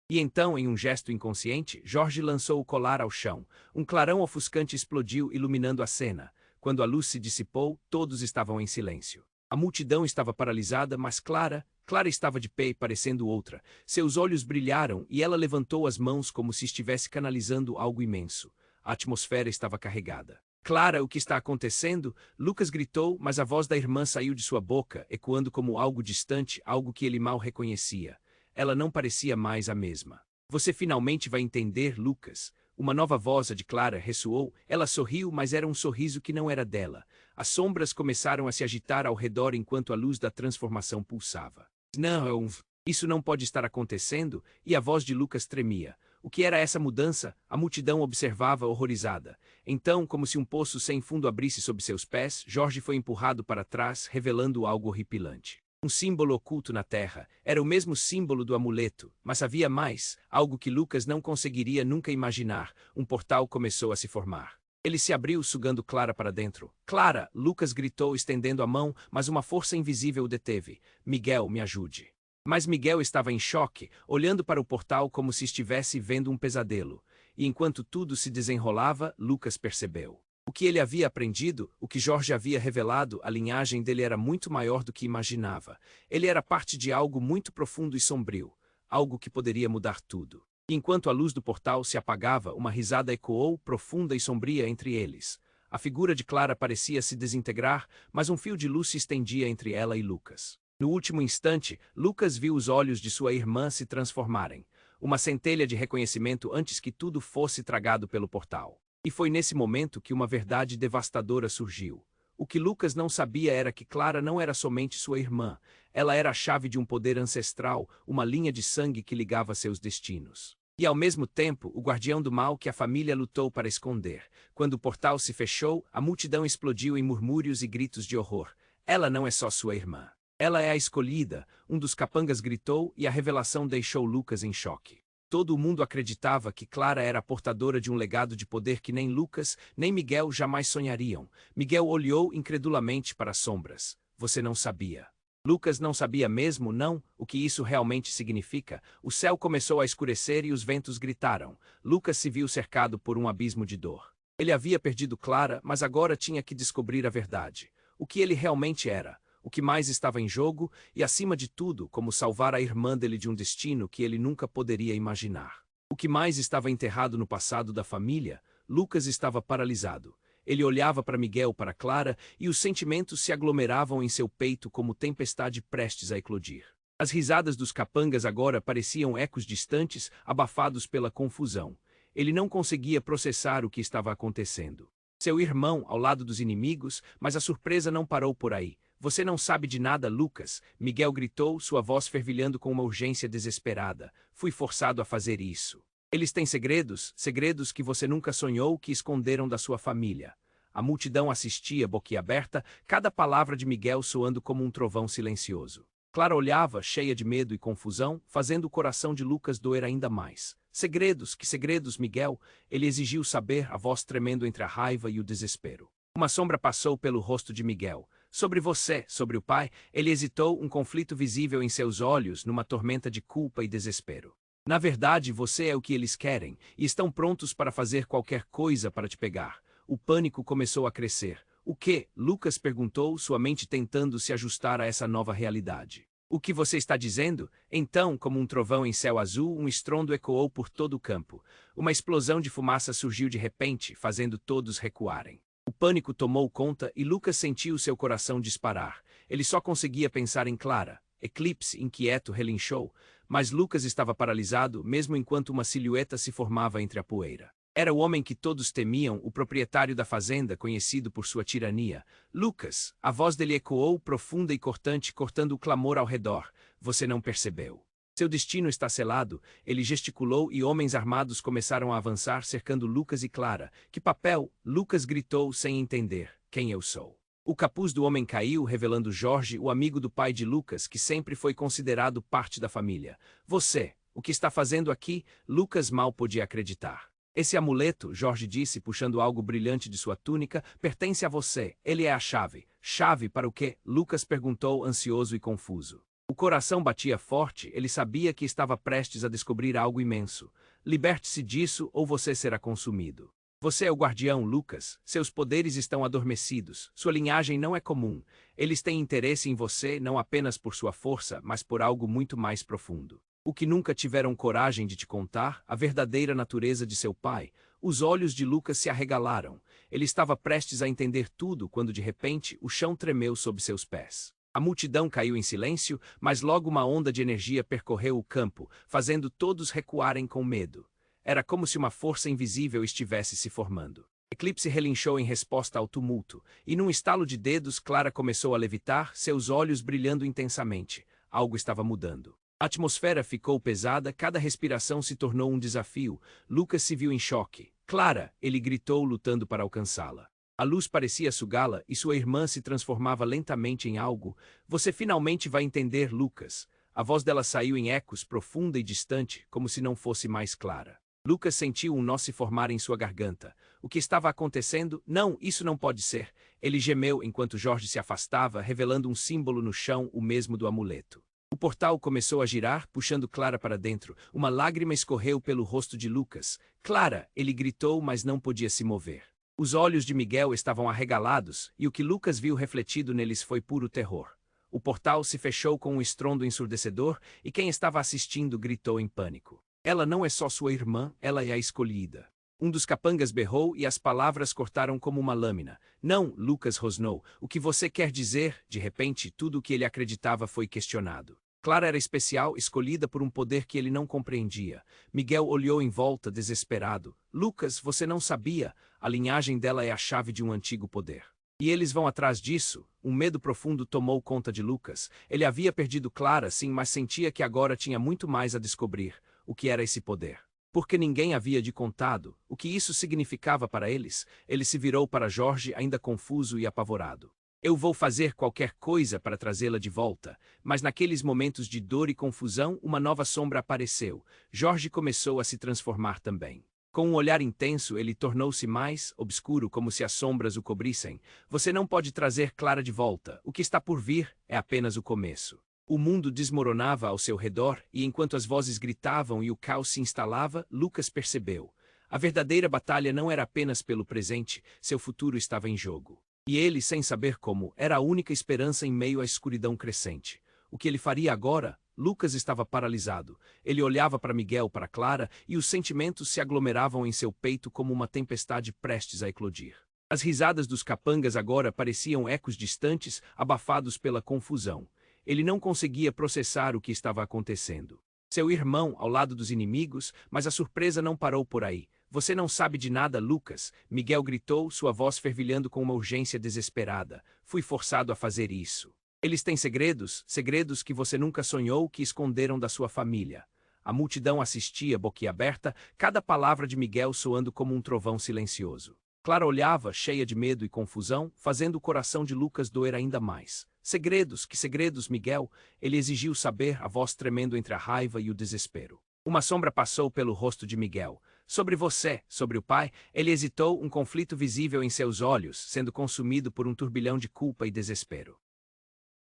E então, em um gesto inconsciente, Jorge lançou o colar ao chão. Um clarão ofuscante explodiu, iluminando a cena. Quando a luz se dissipou, todos estavam em silêncio. A multidão estava paralisada, mas Clara estava de pé, parecendo outra. Seus olhos brilharam e ela levantou as mãos como se estivesse canalizando algo imenso. A atmosfera estava carregada. Clara, o que está acontecendo? Lucas gritou, mas a voz da irmã saiu de sua boca, ecoando como algo distante, algo que ele mal reconhecia. Ela não parecia mais a mesma. Você finalmente vai entender, Lucas. Uma nova voz, a de Clara, ressoou. Ela sorriu, mas era um sorriso que não era dela. As sombras começaram a se agitar ao redor enquanto a luz da transformação pulsava. Não, isso não pode estar acontecendo, e a voz de Lucas tremia. O que era essa mudança? A multidão observava horrorizada. Então, como se um poço sem fundo abrisse sob seus pés, Jorge foi empurrado para trás, revelando algo horripilante. Um símbolo oculto na terra. Era o mesmo símbolo do amuleto, mas havia mais, algo que Lucas não conseguiria nunca imaginar. Um portal começou a se formar. Ele se abriu, sugando Clara para dentro. Clara! Lucas gritou, estendendo a mão, mas uma força invisível o deteve. Miguel, me ajude. Mas Miguel estava em choque, olhando para o portal como se estivesse vendo um pesadelo. E enquanto tudo se desenrolava, Lucas percebeu. O que ele havia aprendido, o que Jorge havia revelado, a linhagem dele era muito maior do que imaginava. Ele era parte de algo muito profundo e sombrio, algo que poderia mudar tudo. E enquanto a luz do portal se apagava, uma risada ecoou, profunda e sombria entre eles. A figura de Clara parecia se desintegrar, mas um fio de luz se estendia entre ela e Lucas. No último instante, Lucas viu os olhos de sua irmã se transformarem. Uma centelha de reconhecimento antes que tudo fosse tragado pelo portal. E foi nesse momento que uma verdade devastadora surgiu. O que Lucas não sabia era que Clara não era somente sua irmã. Ela era a chave de um poder ancestral, uma linha de sangue que ligava seus destinos. E ao mesmo tempo, o guardião do mal que a família lutou para esconder. Quando o portal se fechou, a multidão explodiu em murmúrios e gritos de horror. Ela não é só sua irmã. Ela é a escolhida, um dos capangas gritou e a revelação deixou Lucas em choque. Todo o mundo acreditava que Clara era a portadora de um legado de poder que nem Lucas, nem Miguel jamais sonhariam. Miguel olhou incredulamente para as sombras. Você não sabia. Lucas não sabia mesmo, não, o que isso realmente significa. O céu começou a escurecer e os ventos gritaram. Lucas se viu cercado por um abismo de dor. Ele havia perdido Clara, mas agora tinha que descobrir a verdade. O que ele realmente era. O que mais estava em jogo e, acima de tudo, como salvar a irmã dele de um destino que ele nunca poderia imaginar. O que mais estava enterrado no passado da família, Lucas estava paralisado. Ele olhava para Miguel, para Clara, e os sentimentos se aglomeravam em seu peito como tempestade prestes a eclodir. As risadas dos capangas agora pareciam ecos distantes, abafados pela confusão. Ele não conseguia processar o que estava acontecendo. Seu irmão, ao lado dos inimigos, mas a surpresa não parou por aí. Você não sabe de nada, Lucas, Miguel gritou, sua voz fervilhando com uma urgência desesperada. Fui forçado a fazer isso. Eles têm segredos, segredos que você nunca sonhou que esconderam da sua família. A multidão assistia boquiaberta, cada palavra de Miguel soando como um trovão silencioso. Clara olhava, cheia de medo e confusão, fazendo o coração de Lucas doer ainda mais. Segredos, que segredos, Miguel? Ele exigiu saber, a voz tremendo entre a raiva e o desespero. Uma sombra passou pelo rosto de Miguel. Sobre você, sobre o pai, ele hesitou, um conflito visível em seus olhos, numa tormenta de culpa e desespero. Na verdade, você é o que eles querem, e estão prontos para fazer qualquer coisa para te pegar. O pânico começou a crescer. O que? Lucas perguntou, sua mente tentando se ajustar a essa nova realidade. O que você está dizendo? Então, como um trovão em céu azul, um estrondo ecoou por todo o campo. Uma explosão de fumaça surgiu de repente, fazendo todos recuarem. O pânico tomou conta e Lucas sentiu seu coração disparar. Ele só conseguia pensar em Clara. Eclipse, inquieto, relinchou, mas Lucas estava paralisado, mesmo enquanto uma silhueta se formava entre a poeira. Era o homem que todos temiam, o proprietário da fazenda, conhecido por sua tirania. Lucas! A voz dele ecoou, profunda e cortante, cortando o clamor ao redor. Você não percebeu. Seu destino está selado, ele gesticulou e homens armados começaram a avançar, cercando Lucas e Clara. Que papel? Lucas gritou sem entender. Quem eu sou? O capuz do homem caiu, revelando Jorge, o amigo do pai de Lucas, que sempre foi considerado parte da família. Você, o que está fazendo aqui? Lucas mal podia acreditar. Esse amuleto, Jorge disse, puxando algo brilhante de sua túnica, pertence a você. Ele é a chave. Chave para o quê? Lucas perguntou, ansioso e confuso. O coração batia forte, ele sabia que estava prestes a descobrir algo imenso. Liberte-se disso ou você será consumido. Você é o guardião, Lucas. Seus poderes estão adormecidos. Sua linhagem não é comum. Eles têm interesse em você não apenas por sua força, mas por algo muito mais profundo. O que nunca tiveram coragem de te contar, a verdadeira natureza de seu pai. Os olhos de Lucas se arregalaram. Ele estava prestes a entender tudo quando de repente o chão tremeu sob seus pés. A multidão caiu em silêncio, mas logo uma onda de energia percorreu o campo, fazendo todos recuarem com medo. Era como se uma força invisível estivesse se formando. Eclipse relinchou em resposta ao tumulto, e num estalo de dedos Clara começou a levitar, seus olhos brilhando intensamente. Algo estava mudando. A atmosfera ficou pesada, cada respiração se tornou um desafio. Lucas se viu em choque. Clara! Ele gritou, lutando para alcançá-la. A luz parecia sugá-la e sua irmã se transformava lentamente em algo. Você finalmente vai entender, Lucas. A voz dela saiu em ecos, profunda e distante, como se não fosse mais clara. Lucas sentiu um nó se formar em sua garganta. O que estava acontecendo? Não, isso não pode ser. Ele gemeu enquanto Jorge se afastava, revelando um símbolo no chão, o mesmo do amuleto. O portal começou a girar, puxando Clara para dentro. Uma lágrima escorreu pelo rosto de Lucas. Clara! Ele gritou, mas não podia se mover. Os olhos de Miguel estavam arregalados, e o que Lucas viu refletido neles foi puro terror. O portal se fechou com um estrondo ensurdecedor, e quem estava assistindo gritou em pânico. Ela não é só sua irmã, ela é a escolhida. Um dos capangas berrou e as palavras cortaram como uma lâmina. Não, Lucas rosnou. O que você quer dizer? De repente, tudo o que ele acreditava foi questionado. Clara era especial, escolhida por um poder que ele não compreendia. Miguel olhou em volta, desesperado. Lucas, você não sabia? A linhagem dela é a chave de um antigo poder. E eles vão atrás disso? Um medo profundo tomou conta de Lucas. Ele havia perdido Clara, sim, mas sentia que agora tinha muito mais a descobrir. O que era esse poder? Porque ninguém havia lhe contado o que isso significava para eles. Ele se virou para Jorge, ainda confuso e apavorado. Eu vou fazer qualquer coisa para trazê-la de volta. Mas naqueles momentos de dor e confusão, uma nova sombra apareceu. Jorge começou a se transformar também. Com um olhar intenso, ele tornou-se mais obscuro, como se as sombras o cobrissem. Você não pode trazer Clara de volta. O que está por vir é apenas o começo. O mundo desmoronava ao seu redor, e enquanto as vozes gritavam e o caos se instalava, Lucas percebeu. A verdadeira batalha não era apenas pelo presente, seu futuro estava em jogo. E ele, sem saber como, era a única esperança em meio à escuridão crescente. O que ele faria agora? Lucas estava paralisado. Ele olhava para Miguel, para Clara, e os sentimentos se aglomeravam em seu peito como uma tempestade prestes a eclodir. As risadas dos capangas agora pareciam ecos distantes, abafados pela confusão. Ele não conseguia processar o que estava acontecendo. Seu irmão, ao lado dos inimigos, mas a surpresa não parou por aí. Você não sabe de nada, Lucas, Miguel gritou, sua voz fervilhando com uma urgência desesperada. Fui forçado a fazer isso. Eles têm segredos, segredos que você nunca sonhou que esconderam da sua família. A multidão assistia, boquiaberta, cada palavra de Miguel soando como um trovão silencioso. Clara olhava, cheia de medo e confusão, fazendo o coração de Lucas doer ainda mais. Segredos, que segredos, Miguel? Ele exigiu saber, a voz tremendo entre a raiva e o desespero. Uma sombra passou pelo rosto de Miguel. Sobre você, sobre o pai, ele hesitou, um conflito visível em seus olhos, sendo consumido por um turbilhão de culpa e desespero.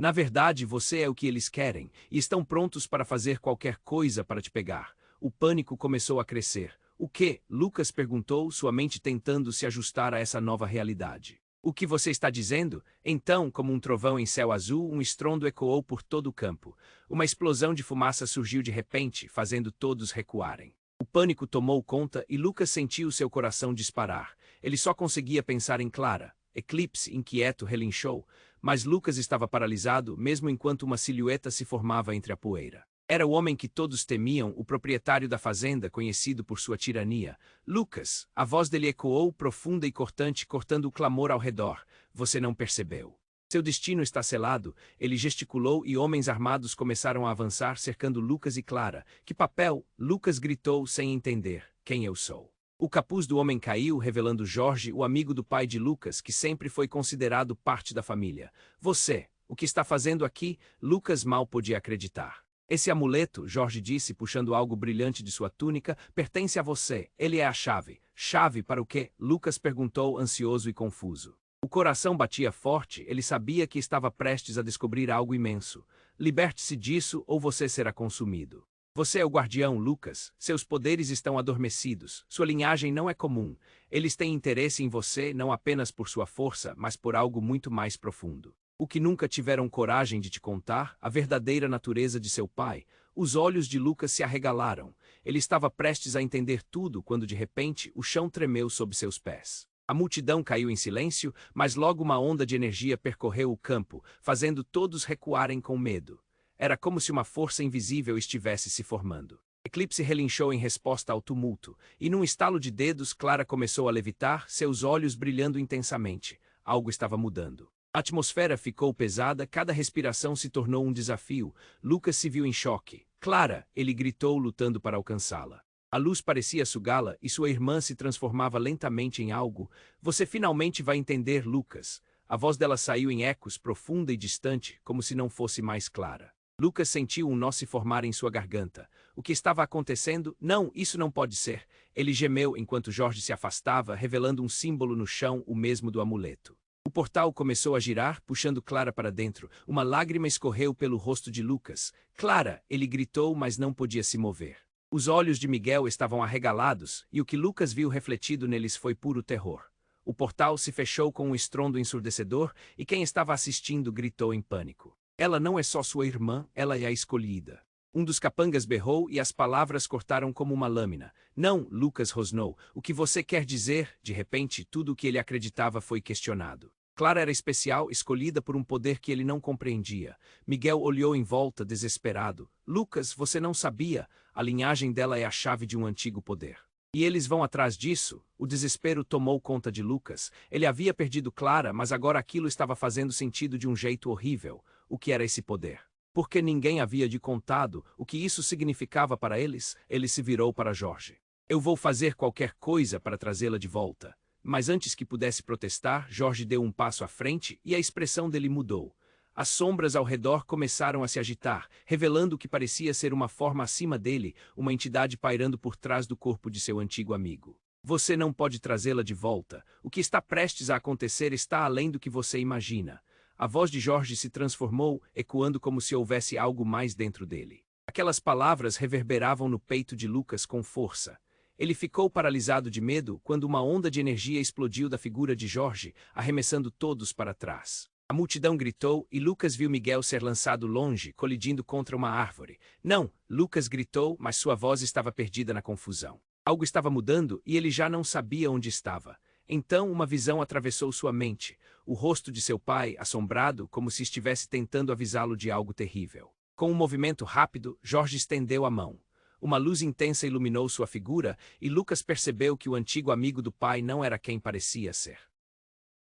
Na verdade, você é o que eles querem, e estão prontos para fazer qualquer coisa para te pegar. O pânico começou a crescer. O que? Lucas perguntou, sua mente tentando se ajustar a essa nova realidade. O que você está dizendo? Então, como um trovão em céu azul, um estrondo ecoou por todo o campo. Uma explosão de fumaça surgiu de repente, fazendo todos recuarem. O pânico tomou conta e Lucas sentiu seu coração disparar. Ele só conseguia pensar em Clara. Eclipse, inquieto, relinchou, mas Lucas estava paralisado, mesmo enquanto uma silhueta se formava entre a poeira. Era o homem que todos temiam, o proprietário da fazenda, conhecido por sua tirania. Lucas! A voz dele ecoou, profunda e cortante, cortando o clamor ao redor. Você não percebeu. Seu destino está selado. Ele gesticulou e homens armados começaram a avançar, cercando Lucas e Clara. Que papel? Lucas gritou sem entender. Quem eu sou? O capuz do homem caiu, revelando Jorge, o amigo do pai de Lucas, que sempre foi considerado parte da família. Você! O que está fazendo aqui? Lucas mal podia acreditar. Esse amuleto, Jorge disse, puxando algo brilhante de sua túnica, pertence a você. Ele é a chave. Chave para o quê? Lucas perguntou, ansioso e confuso. O coração batia forte, ele sabia que estava prestes a descobrir algo imenso. Liberte-se disso ou você será consumido. Você é o guardião, Lucas. Seus poderes estão adormecidos. Sua linhagem não é comum. Eles têm interesse em você não apenas por sua força, mas por algo muito mais profundo. O que nunca tiveram coragem de te contar, a verdadeira natureza de seu pai. Os olhos de Lucas se arregalaram. Ele estava prestes a entender tudo quando de repente o chão tremeu sob seus pés. A multidão caiu em silêncio, mas logo uma onda de energia percorreu o campo, fazendo todos recuarem com medo. Era como se uma força invisível estivesse se formando. Eclipse relinchou em resposta ao tumulto, e num estalo de dedos Clara começou a levitar, seus olhos brilhando intensamente. Algo estava mudando. A atmosfera ficou pesada, cada respiração se tornou um desafio. Lucas se viu em choque. Clara, ele gritou lutando para alcançá-la. A luz parecia sugá-la e sua irmã se transformava lentamente em algo. Você finalmente vai entender, Lucas. A voz dela saiu em ecos, profunda e distante, como se não fosse mais clara. Lucas sentiu um nó se formar em sua garganta. O que estava acontecendo? Não, isso não pode ser. Ele gemeu enquanto Jorge se afastava, revelando um símbolo no chão, o mesmo do amuleto. O portal começou a girar, puxando Clara para dentro. Uma lágrima escorreu pelo rosto de Lucas. Clara! Ele gritou, mas não podia se mover. Os olhos de Miguel estavam arregalados, e o que Lucas viu refletido neles foi puro terror. O portal se fechou com um estrondo ensurdecedor, e quem estava assistindo gritou em pânico. Ela não é só sua irmã, ela é a escolhida. Um dos capangas berrou e as palavras cortaram como uma lâmina. Não, Lucas rosnou. O que você quer dizer? De repente, tudo o que ele acreditava foi questionado. Clara era especial, escolhida por um poder que ele não compreendia. Miguel olhou em volta, desesperado. Lucas, você não sabia? A linhagem dela é a chave de um antigo poder. E eles vão atrás disso? O desespero tomou conta de Lucas. Ele havia perdido Clara, mas agora aquilo estava fazendo sentido de um jeito horrível. O que era esse poder? Porque ninguém havia lhe contado o que isso significava para eles, ele se virou para Jorge. Eu vou fazer qualquer coisa para trazê-la de volta. Mas antes que pudesse protestar, Jorge deu um passo à frente e a expressão dele mudou. As sombras ao redor começaram a se agitar, revelando o que parecia ser uma forma acima dele, uma entidade pairando por trás do corpo de seu antigo amigo. Você não pode trazê-la de volta. O que está prestes a acontecer está além do que você imagina. A voz de Jorge se transformou, ecoando como se houvesse algo mais dentro dele. Aquelas palavras reverberavam no peito de Lucas com força. Ele ficou paralisado de medo quando uma onda de energia explodiu da figura de Jorge, arremessando todos para trás. A multidão gritou e Lucas viu Miguel ser lançado longe, colidindo contra uma árvore. Não, Lucas gritou, mas sua voz estava perdida na confusão. Algo estava mudando e ele já não sabia onde estava. Então uma visão atravessou sua mente. O rosto de seu pai, assombrado, como se estivesse tentando avisá-lo de algo terrível. Com um movimento rápido, Jorge estendeu a mão. Uma luz intensa iluminou sua figura e Lucas percebeu que o antigo amigo do pai não era quem parecia ser.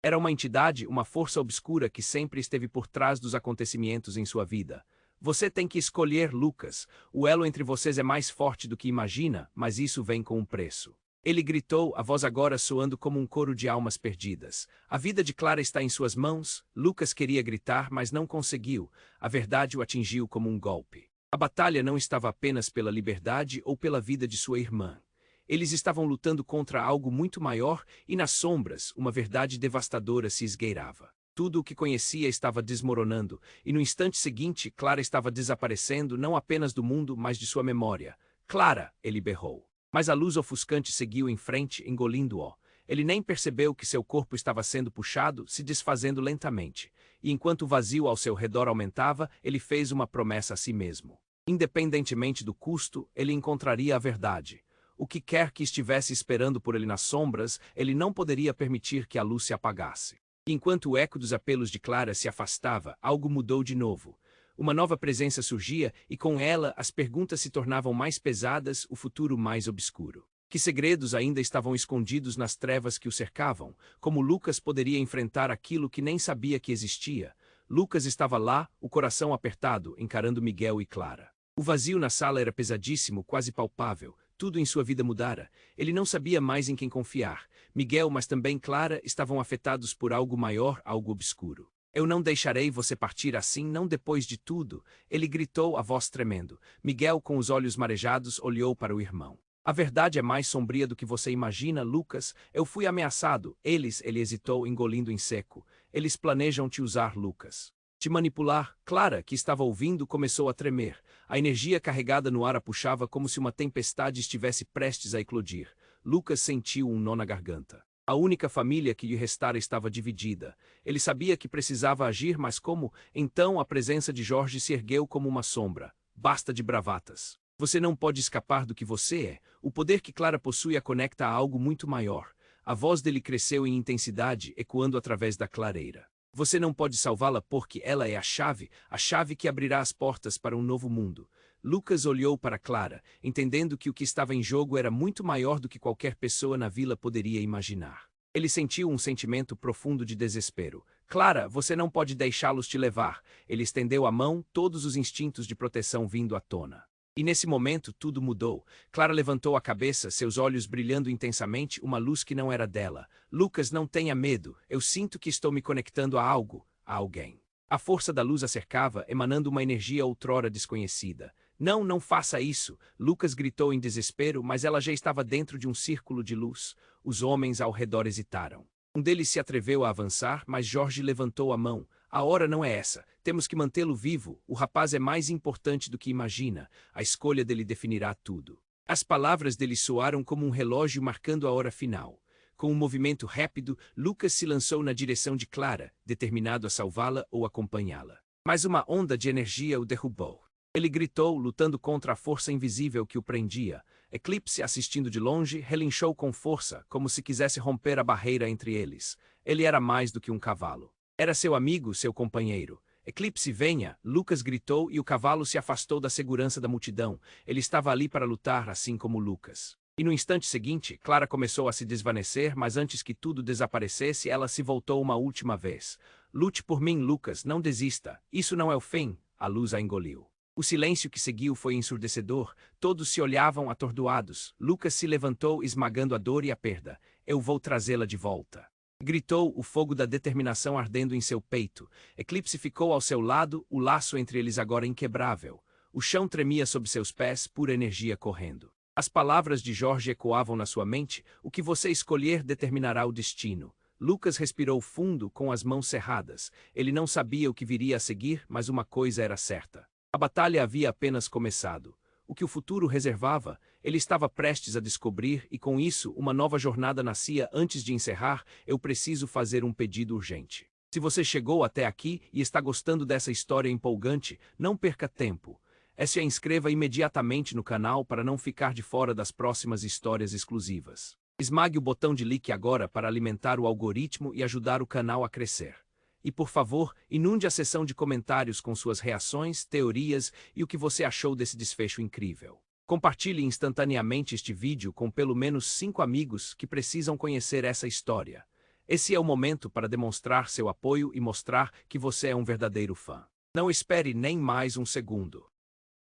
Era uma entidade, uma força obscura que sempre esteve por trás dos acontecimentos em sua vida. Você tem que escolher, Lucas. O elo entre vocês é mais forte do que imagina, mas isso vem com um preço. Ele gritou, a voz agora soando como um coro de almas perdidas. A vida de Clara está em suas mãos. Lucas queria gritar, mas não conseguiu. A verdade o atingiu como um golpe. A batalha não estava apenas pela liberdade ou pela vida de sua irmã. Eles estavam lutando contra algo muito maior e nas sombras, uma verdade devastadora se esgueirava. Tudo o que conhecia estava desmoronando, e no instante seguinte, Clara estava desaparecendo não apenas do mundo, mas de sua memória. Clara! Ele berrou. Mas a luz ofuscante seguiu em frente, engolindo-o. Ele nem percebeu que seu corpo estava sendo puxado, se desfazendo lentamente. E enquanto o vazio ao seu redor aumentava, ele fez uma promessa a si mesmo. Independentemente do custo, ele encontraria a verdade. O que quer que estivesse esperando por ele nas sombras, ele não poderia permitir que a luz se apagasse. E enquanto o eco dos apelos de Clara se afastava, algo mudou de novo. Uma nova presença surgia e com ela as perguntas se tornavam mais pesadas, o futuro mais obscuro. Que segredos ainda estavam escondidos nas trevas que o cercavam? Como Lucas poderia enfrentar aquilo que nem sabia que existia? Lucas estava lá, o coração apertado, encarando Miguel e Clara. O vazio na sala era pesadíssimo, quase palpável. Tudo em sua vida mudara. Ele não sabia mais em quem confiar. Miguel, mas também Clara, estavam afetados por algo maior, algo obscuro. Eu não deixarei você partir assim, não depois de tudo. Ele gritou, a voz tremendo. Miguel, com os olhos marejados, olhou para o irmão. A verdade é mais sombria do que você imagina, Lucas. Eu fui ameaçado. Ele hesitou, engolindo em seco. Eles planejam te usar, Lucas. Te manipular. Clara, que estava ouvindo, começou a tremer. A energia carregada no ar a puxava como se uma tempestade estivesse prestes a eclodir. Lucas sentiu um nó na garganta. A única família que lhe restara estava dividida. Ele sabia que precisava agir, mas como? Então a presença de Jorge se ergueu como uma sombra. Basta de bravatas. Você não pode escapar do que você é. O poder que Clara possui a conecta a algo muito maior. A voz dele cresceu em intensidade, ecoando através da clareira. Você não pode salvá-la porque ela é a chave que abrirá as portas para um novo mundo. Lucas olhou para Clara, entendendo que o que estava em jogo era muito maior do que qualquer pessoa na vila poderia imaginar. Ele sentiu um sentimento profundo de desespero. Clara, você não pode deixá-los te levar. Ele estendeu a mão, todos os instintos de proteção vindo à tona. E nesse momento tudo mudou. Clara levantou a cabeça, seus olhos brilhando intensamente, uma luz que não era dela. Lucas, não tenha medo. Eu sinto que estou me conectando a algo, a alguém. A força da luz a cercava, emanando uma energia outrora desconhecida. Não, não faça isso! Lucas gritou em desespero, mas ela já estava dentro de um círculo de luz. Os homens ao redor hesitaram. Um deles se atreveu a avançar, mas Jorge levantou a mão. A hora não é essa. Temos que mantê-lo vivo. O rapaz é mais importante do que imagina. A escolha dele definirá tudo. As palavras dele soaram como um relógio marcando a hora final. Com um movimento rápido, Lucas se lançou na direção de Clara, determinado a salvá-la ou acompanhá-la. Mas uma onda de energia o derrubou. Ele gritou, lutando contra a força invisível que o prendia. Eclipse, assistindo de longe, relinchou com força, como se quisesse romper a barreira entre eles. Ele era mais do que um cavalo. Era seu amigo, seu companheiro. Eclipse, venha! Lucas gritou e o cavalo se afastou da segurança da multidão. Ele estava ali para lutar, assim como Lucas. E no instante seguinte, Clara começou a se desvanecer, mas antes que tudo desaparecesse, ela se voltou uma última vez. Lute por mim, Lucas, não desista. Isso não é o fim. A luz a engoliu. O silêncio que seguiu foi ensurdecedor. Todos se olhavam atordoados. Lucas se levantou, esmagando a dor e a perda. Eu vou trazê-la de volta. Gritou, o fogo da determinação ardendo em seu peito. Eclipse ficou ao seu lado, o laço entre eles agora inquebrável. O chão tremia sob seus pés, pura energia correndo. As palavras de Jorge ecoavam na sua mente. O que você escolher determinará o destino. Lucas respirou fundo, com as mãos cerradas. Ele não sabia o que viria a seguir, mas uma coisa era certa. A batalha havia apenas começado. O que o futuro reservava, ele estava prestes a descobrir e com isso uma nova jornada nascia. Antes de encerrar, eu preciso fazer um pedido urgente. Se você chegou até aqui e está gostando dessa história empolgante, não perca tempo. Se inscreva imediatamente no canal para não ficar de fora das próximas histórias exclusivas. Esmague o botão de like agora para alimentar o algoritmo e ajudar o canal a crescer. E por favor, inunde a seção de comentários com suas reações, teorias e o que você achou desse desfecho incrível. Compartilhe instantaneamente este vídeo com pelo menos 5 amigos que precisam conhecer essa história. Esse é o momento para demonstrar seu apoio e mostrar que você é um verdadeiro fã. Não espere nem mais um segundo.